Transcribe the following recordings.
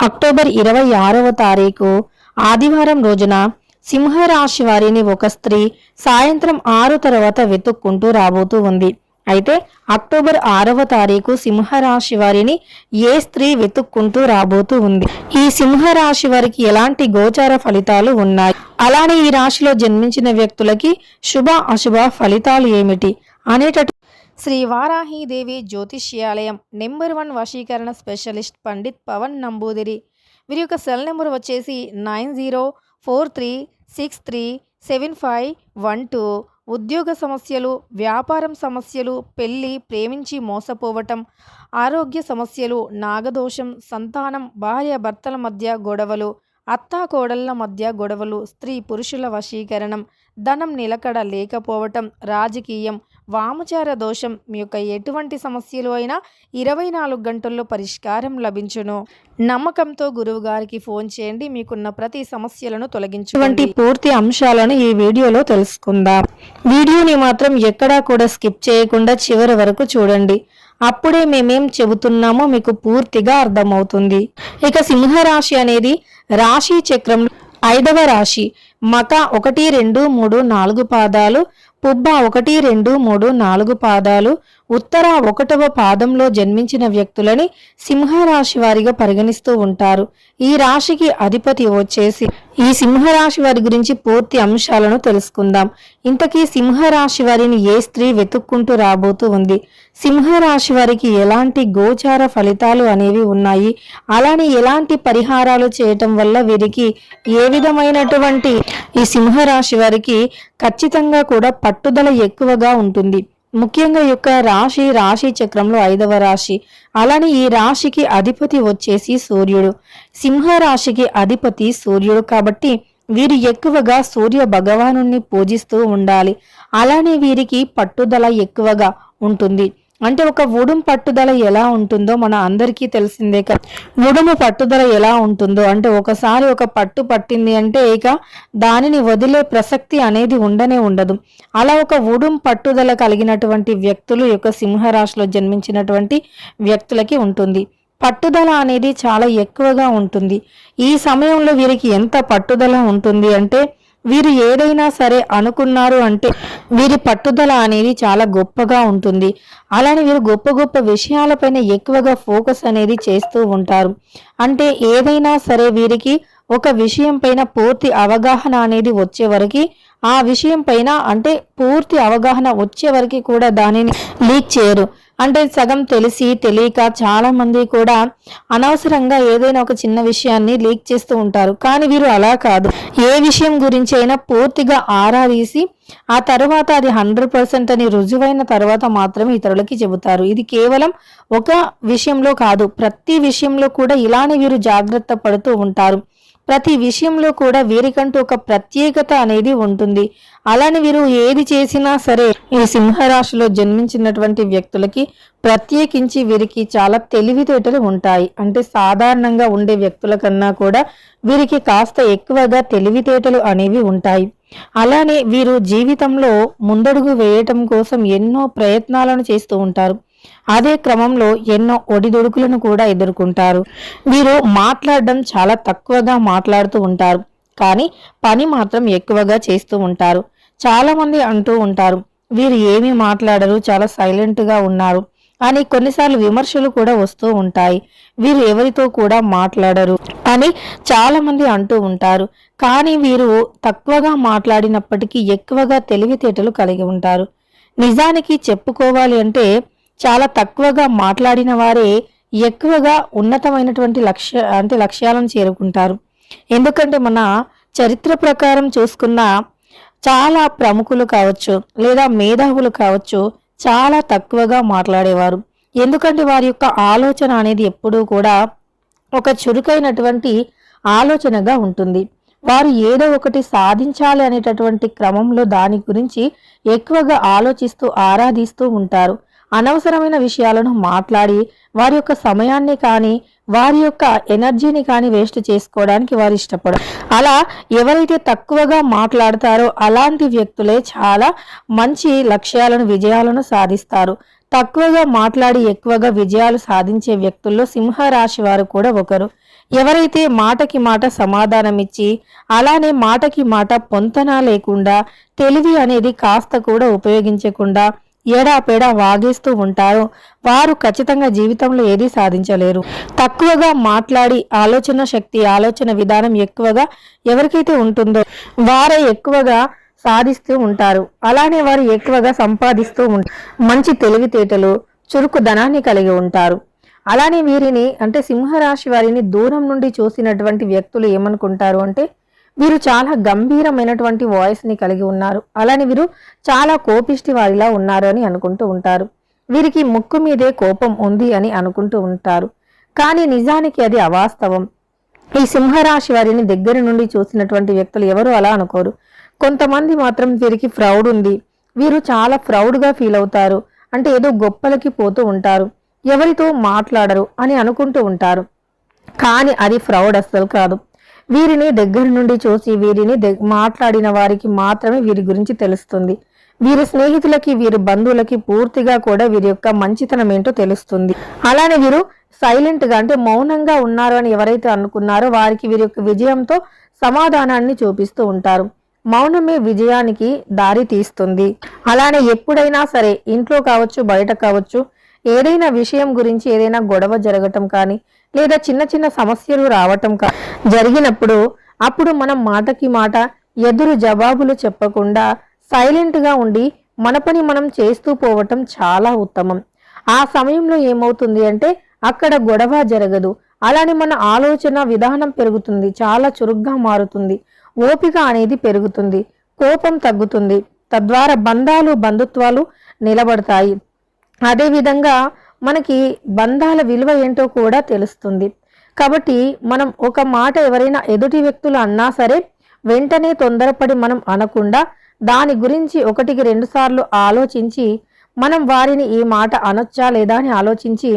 October 26వ తారీఖు ఆదివారం రోజున సింహరాశి వారిని ఒక స్త్రీ సాయంత్రం 6 తర్వాత వెతుక్కుంటూ రాబోతూ ఉంది. అయితే అక్టోబర్ 6వ తారీఖు సింహరాశి వారిని ఏ స్త్రీ వెతుక్కుంటూ రాబోతూ ఉంది? ఈ సింహరాశి వారికి ఎలాంటి గోచార ఫలితాలు ఉన్నాయి? అలానే ఈ రాశిలో జన్మించిన వ్యక్తులకి శుభ అశుభ ఫలితాలు ఏమిటి అనేటట్టు శ్రీ వారాహీదేవి జ్యోతిష్యాలయం నెంబర్ 1 వశీకరణ స్పెషలిస్ట్ పండిత్ పవన్ నంబూదిరి. వీరి యొక్క సెల్ నెంబర్ వచ్చేసి 9043637512. ఉద్యోగ సమస్యలు, వ్యాపారం సమస్యలు, పెళ్లి, ప్రేమించి మోసపోవటం, ఆరోగ్య సమస్యలు, నాగదోషం, సంతానం, భార్య భర్తల మధ్య గొడవలు, అత్తాకోడళ్ల మధ్య గొడవలు, స్త్రీ పురుషుల వశీకరణం, ధనం నిలకడ లేకపోవటం, రాజకీయం, వామచార దోషం, మీ యొక్క ఎటువంటి సమస్యలు అయినా 24 గంటల్లో పరిష్కారం లభించును. నమ్మకంతో గురువు గారికి ఫోన్ చేయండి, మీకున్న ప్రతి సమస్యలను తొలగించుకోండి. పూర్తి అంశాలను ఈ వీడియోలో తెలుసుకుందాం. వీడియోని మాత్రం ఎక్కడా కూడా స్కిప్ చేయకుండా చివరి వరకు చూడండి. అప్పుడే మేమేం చెబుతున్నామో మీకు పూర్తిగా అర్థమవుతుంది. ఇక సింహరాశి అనేది రాశి చక్రంలో 5వ రాశి. మక 1, 2, 3, 4 పాదాలు, పుబ్బ 1, 2, 3, 4 పాదాలు, ఉత్తర 1వ పాదంలో జన్మించిన వ్యక్తులని సింహరాశి వారిగా పరిగణిస్తూ ఉంటారు. ఈ రాశికి అధిపతి వచ్చేసి ఈ సింహరాశి వారి గురించి పూర్తి అంశాలను తెలుసుకుందాం. ఇంతకీ సింహరాశి వారిని ఏ స్త్రీ వెతుక్కుంటూ రాబోతూ ఉంది? సింహరాశి వారికి ఎలాంటి గోచార ఫలితాలు అనేవి ఉన్నాయి? అలానే ఎలాంటి పరిహారాలు చేయటం వల్ల వీరికి ఏ విధమైనటువంటి ఈ సింహరాశి వారికి ఖచ్చితంగా కూడా పట్టుదల ఎక్కువగా ఉంటుంది. ముఖ్యంగా యొక్క రాశి చక్రంలో 5వ రాశి. అలానే ఈ రాశికి అధిపతి వచ్చేసి సూర్యుడు. సింహరాశికి అధిపతి సూర్యుడు కాబట్టి వీరు ఎక్కువగా సూర్య భగవానుణ్ణి పూజిస్తూ ఉండాలి. అలానే వీరికి పట్టుదల ఎక్కువగా ఉంటుంది. అంటే ఒక ఉడుము పట్టుదల ఎలా ఉంటుందో మన అందరికీ తెలిసిందే కదా. ఉడుము పట్టుదల ఎలా ఉంటుందో అంటే ఒకసారి ఒక పట్టు పట్టింది అంటే ఇక దానిని వదిలే ప్రసక్తి అనేది ఉండదు. అలా ఒక ఉడుము పట్టుదల కలిగినటువంటి వ్యక్తులు యొక్క సింహరాశిలో జన్మించినటువంటి వ్యక్తులకి ఉంటుంది. పట్టుదల అనేది చాలా ఎక్కువగా ఉంటుంది. ఈ సమయంలో వీరికి ఎంత పట్టుదల ఉంటుంది అంటే వీరు ఏదైనా సరే అనుకున్నారు అంటే వీరి పట్టుదల అనేది చాలా గొప్పగా ఉంటుంది. అలానే వీరు గొప్ప గొప్ప విషయాలపైన ఎక్కువగా ఫోకస్ అనేది చేస్తూ ఉంటారు. అంటే ఏదైనా సరే వీరికి ఒక విషయం పైన పూర్తి అవగాహన అనేది వచ్చే వరకు ఆ విషయం పైన అంటే పూర్తి అవగాహన వచ్చే వరకు కూడా దానిని లీక్ చేయరు. అంటే సగం తెలిసి తెలియక చాలా మంది కూడా అనవసరంగా ఏదైనా ఒక చిన్న విషయాన్ని లీక్ చేస్తూ ఉంటారు. కానీ వీరు అలా కాదు. ఏ విషయం గురించి అయినా పూర్తిగా ఆరా తీసి ఆ తర్వాత అది 100% అని రుజువైన తర్వాత మాత్రమే ఇతరులకి చెబుతారు. ఇది కేవలం ఒక విషయంలో కాదు, ప్రతి విషయంలో కూడా ఇలానే వీరు జాగ్రత్త పడుతూ ఉంటారు. ప్రతి విషయంలో కూడా వీరికంటూ ఒక ప్రత్యేకత అనేది ఉంటుంది. అలానే వీరు ఏది చేసినా సరే ఈ సింహరాశిలో జన్మించినటువంటి వ్యక్తులకి ప్రత్యేకించి వీరికి చాలా తెలివితేటలు ఉంటాయి. అంటే సాధారణంగా ఉండే వ్యక్తుల కన్నా కూడా వీరికి కాస్త ఎక్కువగా తెలివితేటలు అనేవి ఉంటాయి. అలానే వీరు జీవితంలో ముందడుగు వేయటం కోసం ఎన్నో ప్రయత్నాలను చేస్తూ ఉంటారు. అదే క్రమంలో ఎన్నో ఒడిదుడుకులను కూడా ఎదుర్కొంటారు. వీరు మాట్లాడడం చాలా తక్కువగా మాట్లాడుతూ ఉంటారు, కానీ పని మాత్రం ఎక్కువగా చేస్తూ ఉంటారు. చాలా మంది అంటూ ఉంటారు వీరు ఏమీ మాట్లాడరు, చాలా సైలెంట్ గా ఉన్నారు అని. కొన్నిసార్లు విమర్శలు కూడా వస్తూ ఉంటాయి, వీరు ఎవరితో కూడా మాట్లాడరు అని చాలా మంది అంటూ ఉంటారు. కానీ వీరు తక్కువగా మాట్లాడినప్పటికీ ఎక్కువగా తెలివితేటలు కలిగి ఉంటారు. నిజానికి చెప్పుకోవాలి అంటే చాలా తక్కువగా మాట్లాడిన వారే ఎక్కువగా ఉన్నతమైనటువంటి లక్ష్యాలను చేరుకుంటారు. ఎందుకంటే మన చరిత్ర ప్రకారం చూసుకున్న చాలా ప్రముఖులు కావచ్చు లేదా మేధావులు కావచ్చు చాలా తక్కువగా మాట్లాడేవారు. ఎందుకంటే వారి యొక్క ఆలోచన అనేది ఎప్పుడూ కూడా ఒక చురుకైనటువంటి ఆలోచనగా ఉంటుంది. వారు ఏదో ఒకటి సాధించాలి అనేటటువంటి క్రమంలో దాని గురించి ఎక్కువగా ఆలోచిస్తూ ఆరాధిస్తూ ఉంటారు. అనవసరమైన విషయాలను మాట్లాడి వారి యొక్క సమయాన్ని కానీ వారి యొక్క ఎనర్జీని కానీ వేస్ట్ చేసుకోవడానికి వారు ఇష్టపడరు. అలా ఎవరైతే తక్కువగా మాట్లాడతారో అలాంటి వ్యక్తులే చాలా మంచి లక్ష్యాలను విజయాలను సాధిస్తారు. తక్కువగా మాట్లాడి ఎక్కువగా విజయాలు సాధించే వ్యక్తుల్లో సింహరాశి వారు కూడా ఒకరు. ఎవరైతే మాటకి మాట సమాధానమిచ్చి అలానే మాటకి మాట పొంతన లేకుండా తెలివి అనేది కాస్త కూడా ఉపయోగించకుండా ఏడాపేడా వాగేస్తూ ఉంటారో వారు ఖచ్చితంగా జీవితంలో ఏదీ సాధించలేరు. తక్కువగా మాట్లాడి ఆలోచన శక్తి ఆలోచన విధానం ఎక్కువగా ఎవరికైతే ఉంటుందో వారే ఎక్కువగా సాధిస్తూ ఉంటారు. అలానే వారు ఎక్కువగా సంపాదిస్తూ ఉంటారు. మంచి తెలివితేటలు చురుకుదనాన్ని కలిగి ఉంటారు. అలానే వీరిని అంటే సింహరాశి వారిని దూరం నుండి చూసినటువంటి వ్యక్తులు ఏమనుకుంటారు అంటే వీరు చాలా గంభీరమైనటువంటి వాయిస్ని కలిగి ఉన్నారు, అలానే వీరు చాలా కోపిష్టి వారిలా ఉన్నారు అని అనుకుంటూ ఉంటారు. వీరికి ముక్కు మీదే కోపం ఉంది అని అనుకుంటూ ఉంటారు. కానీ నిజానికి అది అవాస్తవం. ఈ సింహరాశి వారిని దగ్గర నుండి చూసినటువంటి వ్యక్తులు ఎవరు అలా అనుకోరు. కొంతమంది మాత్రం వీరికి ఫ్రౌడ్ ఉంది, వీరు చాలా ప్రౌడ్గా ఫీల్ అవుతారు, అంటే ఏదో గొప్పలకి పోతూ ఉంటారు, ఎవరితో మాట్లాడరు అని అనుకుంటూ ఉంటారు. కానీ అది ఫ్రౌడ్ అస్సలు కాదు. వీరిని దగ్గర నుండి చూసి వీరిని మాట్లాడిన వారికి మాత్రమే వీరి గురించి తెలుస్తుంది. వీరి స్నేహితులకి వీరి బంధువులకి పూర్తిగా కూడా వీరి యొక్క మంచితనం ఏంటో తెలుస్తుంది. అలానే వీరు సైలెంట్ గా అంటే మౌనంగా ఉన్నారు అని ఎవరైతే అనుకున్నారో వారికి వీరి యొక్క విజయంతో సమాధానాన్ని చూపిస్తూ ఉంటారు. మౌనమే విజయానికి దారి తీస్తుంది. అలానే ఎప్పుడైనా సరే ఇంట్లో కావచ్చు బయట కావచ్చు ఏదైనా విషయం గురించి ఏదైనా గొడవ జరగటం కానీ లేదా చిన్న చిన్న సమస్యలు రావటం జరిగినప్పుడు అప్పుడు మనం మాటకి మాట ఎదురు జవాబులు చెప్పకుండా సైలెంట్ గా ఉండి మన పని మనం చేస్తూ పోవటం చాలా ఉత్తమం. ఆ సమయంలో ఏమవుతుంది అంటే అక్కడ గొడవ జరగదు. అలానే మన ఆలోచన విధానం పెరుగుతుంది, చాలా చురుగ్గా మారుతుంది, ఓపిక అనేది పెరుగుతుంది, కోపం తగ్గుతుంది. తద్వారా బంధాలు బంధుత్వాలు నిలబడతాయి. అదేవిధంగా మనకి బంధాల విలువ ఏంటో కూడా తెలుస్తుంది. కాబట్టి మనం ఒక మాట ఎవరైనా ఎదుటి వ్యక్తులు అన్నా సరే వెంటనే తొందరపడి మనం అనకుండా దాని గురించి 1-2 సార్లు ఆలోచించి మనం వారిని ఈ మాట అనొచ్చా లేదా అని ఆలోచించి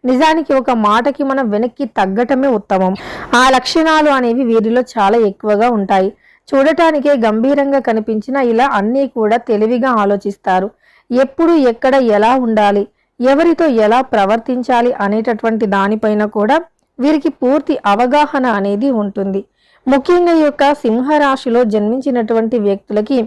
నిజానికి ఒక మాటకి మనం వెనక్కి తగ్గటమే ఉత్తమం. ఆ లక్షణాలు అనేవి వీరిలో చాలా ఎక్కువగా ఉంటాయి. చూడటానికే గంభీరంగా కనిపించిన ఇలా అన్నీ కూడా తెలివిగా ఆలోచిస్తారు. ఎప్పుడు ఎక్కడ ఎలా ఉండాలి, ఎవరితో ఎలా ప్రవర్తించాలి అనేటటువంటి దానిపైన కూడా వీరికి పూర్తి అవగాహన అనేది ఉంటుంది. ముఖ్యంగా ఈ యొక్క సింహరాశిలో జన్మించినటువంటి వ్యక్తులకి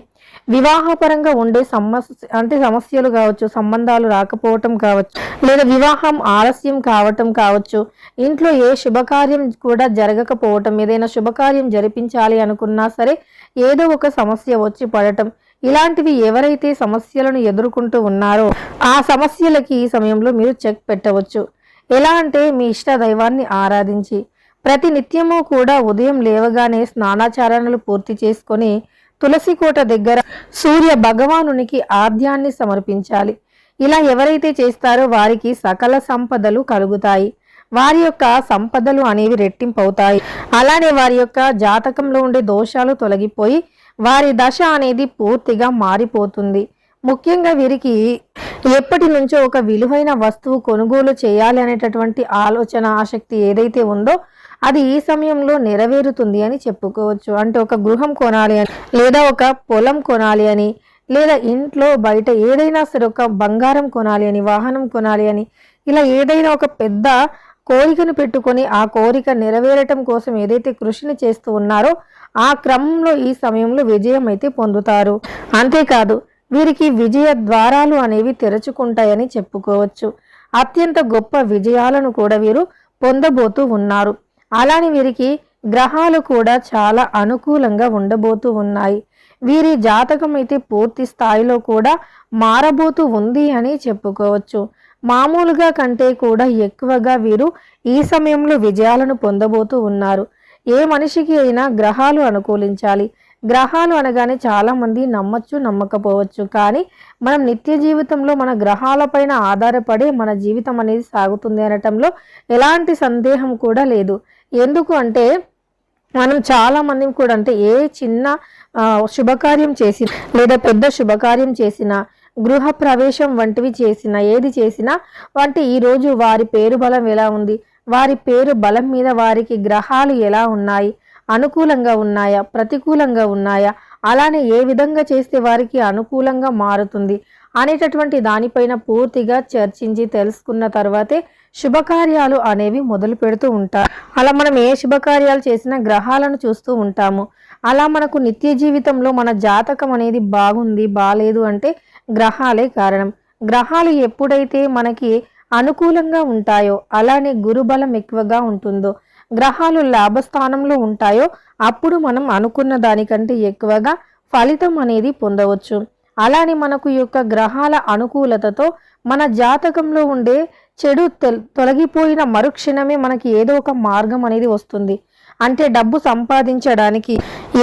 వివాహపరంగా ఉండే సమస్యలు కావచ్చు, సంబంధాలు రాకపోవటం కావచ్చు, లేదా వివాహం ఆలస్యం కావటం కావచ్చు, ఇంట్లో ఏ శుభకార్యం కూడా జరగకపోవటం, ఏదైనా శుభకార్యం జరిపించాలి అనుకున్నా సరే ఏదో ఒక సమస్య వచ్చి పడటం, ఇలాంటివి ఎవరైతే సమస్యలను ఎదుర్కొంటూ ఉన్నారో ఆ సమస్యలకి ఈ సమయంలో మీరు చెక్ పెట్టవచ్చు. ఎలా అంటే మీ ఇష్ట దైవాన్ని ఆరాధించి ప్రతి నిత్యము కూడా ఉదయం లేవగానే స్నానాచారణలు పూర్తి చేసుకొని తులసి కోట దగ్గర సూర్య భగవానునికి ఆద్యాన్ని సమర్పించాలి. ఇలా ఎవరైతే చేస్తారో వారికి సకల సంపదలు కలుగుతాయి. వారి యొక్క సంపదలు అనేవి రెట్టింపవుతాయి. అలానే వారి యొక్క జాతకంలో ఉండే దోషాలు తొలగిపోయి వారి దశ అనేది పూర్తిగా మారిపోతుంది. ముఖ్యంగా వీరికి ఎప్పటి నుంచో ఒక విలువైన వస్తువు కొనుగోలు చేయాలి అనేటటువంటి ఆలోచన ఆసక్తి ఏదైతే ఉందో అది ఈ సమయంలో నెరవేరుతుంది అని చెప్పుకోవచ్చు. అంటే ఒక గృహం కొనాలి అని, లేదా ఒక పొలం కొనాలి అని, లేదా ఇంట్లో బయట ఏదైనా సరే ఒక బంగారం కొనాలి అని, వాహనం కొనాలి అని, ఇలా ఏదైనా ఒక పెద్ద కోరికను పెట్టుకొని ఆ కోరిక నెరవేరటం కోసం ఏదైతే కృషిని చేస్తూ ఉన్నారో ఆ క్రమంలో ఈ సమయంలో విజయం అయితే పొందుతారు. అంతేకాదు వీరికి విజయ ద్వారాలు అనేవి తెరుచుకుంటాయని చెప్పుకోవచ్చు. అత్యంత గొప్ప విజయాలను కూడా వీరు పొందబోతూ ఉన్నారు. అలానే వీరికి గ్రహాలు కూడా చాలా అనుకూలంగా ఉండబోతూ ఉన్నాయి. వీరి జాతకం అయితే పూర్తి స్థాయిలో కూడా మారబోతూ ఉంది అని చెప్పుకోవచ్చు. మామూలుగా కంటే కూడా ఎక్కువగా వీరు ఈ సమయంలో విజయాలను పొందబోతూ ఉన్నారు. ఏ మనిషికి అయినా గ్రహాలు అనుకూలించాలి. గ్రహాలు అనగానే చాలా మంది నమ్మచ్చు నమ్మకపోవచ్చు, కానీ మనం నిత్య జీవితంలో మన గ్రహాలపైన ఆధారపడి మన జీవితం అనేది సాగుతుంది అనటంలో ఎలాంటి సందేహం కూడా లేదు. ఎందుకు అంటే మనం చాలా మంది కూడా అంటే ఏ చిన్న శుభకార్యం చేసి లేదా పెద్ద శుభకార్యం చేసినా, గృహ ప్రవేశం వంటివి చేసినా, ఏది చేసినా వంటి ఈరోజు వారి పేరు బలం ఎలా ఉంది, వారి పేరు బలం మీద వారికి గ్రహాలు ఎలా ఉన్నాయి, అనుకూలంగా ఉన్నాయా ప్రతికూలంగా ఉన్నాయా, అలానే ఏ విధంగా చేస్తే వారికి అనుకూలంగా మారుతుంది, అనేటటువంటి దానిపైన పూర్తిగా చర్చించి తెలుసుకున్న తర్వాతే శుభకార్యాలు అనేవి మొదలు పెడుతూ ఉంటారు. అలా మనం ఏ శుభకార్యాలు చేసినా గ్రహాలను చూస్తూ ఉంటాము. అలా మనకు నిత్య జీవితంలో మన జాతకం అనేది బాగుంది బాలేదు అంటే గ్రహాలే కారణం. గ్రహాలు ఎప్పుడైతే మనకి అనుకూలంగా ఉంటాయో, అలానే గురుబలం ఎక్కువగా ఉంటుందో, గ్రహాలు లాభస్థానంలో ఉంటాయో అప్పుడు మనం అనుకున్న దానికంటే ఎక్కువగా ఫలితం అనేది పొందవచ్చు. అలానే మనకు ఈ యొక్క గ్రహాల అనుకూలతతో మన జాతకంలో ఉండే చెడు తొలగిపోయిన మరుక్షణమే మనకి ఏదో ఒక మార్గం అనేది వస్తుంది. అంటే డబ్బు సంపాదించడానికి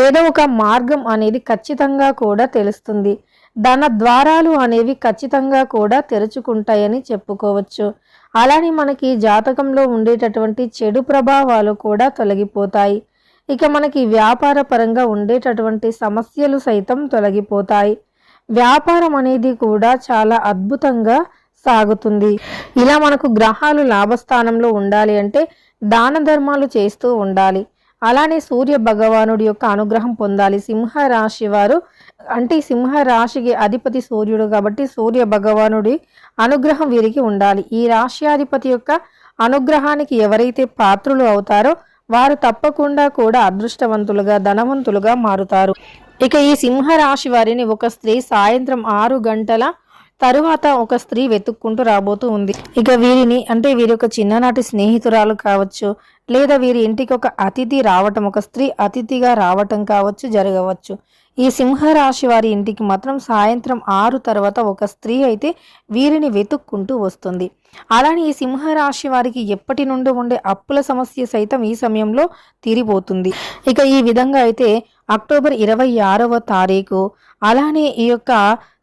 ఏదో ఒక మార్గం అనేది ఖచ్చితంగా కూడా తెలుస్తుంది. ధన ద్వారాలు అనేవి ఖచ్చితంగా కూడా తెరుచుకుంటాయని చెప్పుకోవచ్చు. అలానే మనకి జాతకంలో ఉండేటటువంటి చెడు ప్రభావాలు కూడా తొలగిపోతాయి. ఇక మనకి వ్యాపార పరంగా ఉండేటటువంటి సమస్యలు సైతం తొలగిపోతాయి. వ్యాపారం అనేది కూడా చాలా అద్భుతంగా సాగుతుంది. ఇలా మనకు గ్రహాలు లాభస్థానంలో ఉండాలి అంటే దాన ధర్మాలు చేస్తూ ఉండాలి. అలానే సూర్య భగవానుడి యొక్క అనుగ్రహం పొందాలి. సింహ రాశి వారు అంటే సింహ రాశికి అధిపతి సూర్యుడు కాబట్టి సూర్య భగవానుడి అనుగ్రహం వీరికి ఉండాలి. ఈ రాశ్యాధిపతి యొక్క అనుగ్రహానికి ఎవరైతే పాత్రులు అవుతారో వారు తప్పకుండా కూడా అదృష్టవంతులుగా ధనవంతులుగా మారుతారు. ఇక ఈ సింహ రాశి వారిని ఒక స్త్రీ సాయంత్రం 6 గంటల తరువాత ఒక స్త్రీ వెతుక్కుంటూ రాబోతూ ఉంది. ఇక వీరిని అంటే వీరి యొక్క చిన్ననాటి స్నేహితురాలు కావచ్చు, లేదా వీరి ఇంటికి ఒక అతిథి రావటం, ఒక స్త్రీ అతిథిగా రావటం కావచ్చు, జరగవచ్చు. ఈ సింహరాశి వారి ఇంటికి మాత్రం సాయంత్రం 6 తర్వాత ఒక స్త్రీ అయితే వీరిని వెతుక్కుంటూ వస్తుంది. అలానే ఈ సింహరాశి వారికి ఎప్పటి నుండి ఉండే అప్పుల సమస్య సైతం ఈ సమయంలో తీరిపోతుంది. ఇక ఈ విధంగా అయితే అక్టోబర్ 26వ తారీఖు అలానే ఈ యొక్క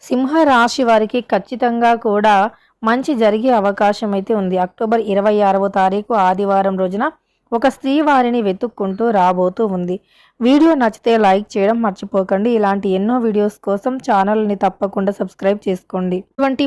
సింహరాశి వారికి ఖచ్చితంగా కూడా మంచి జరిగే అవకాశం అయితే ఉంది. అక్టోబర్ 26వ తారీఖు ఆదివారం రోజున ఒక స్త్రీ వారిని వెతుక్కుంటూ రాబోతూ ఉంది. వీడియో నచ్చితే లైక్ చేయడం మర్చిపోకండి. ఇలాంటి ఎన్నో వీడియోస్ కోసం ఛానల్ని తప్పకుండా సబ్స్క్రైబ్ చేసుకోండి. ఇటువంటి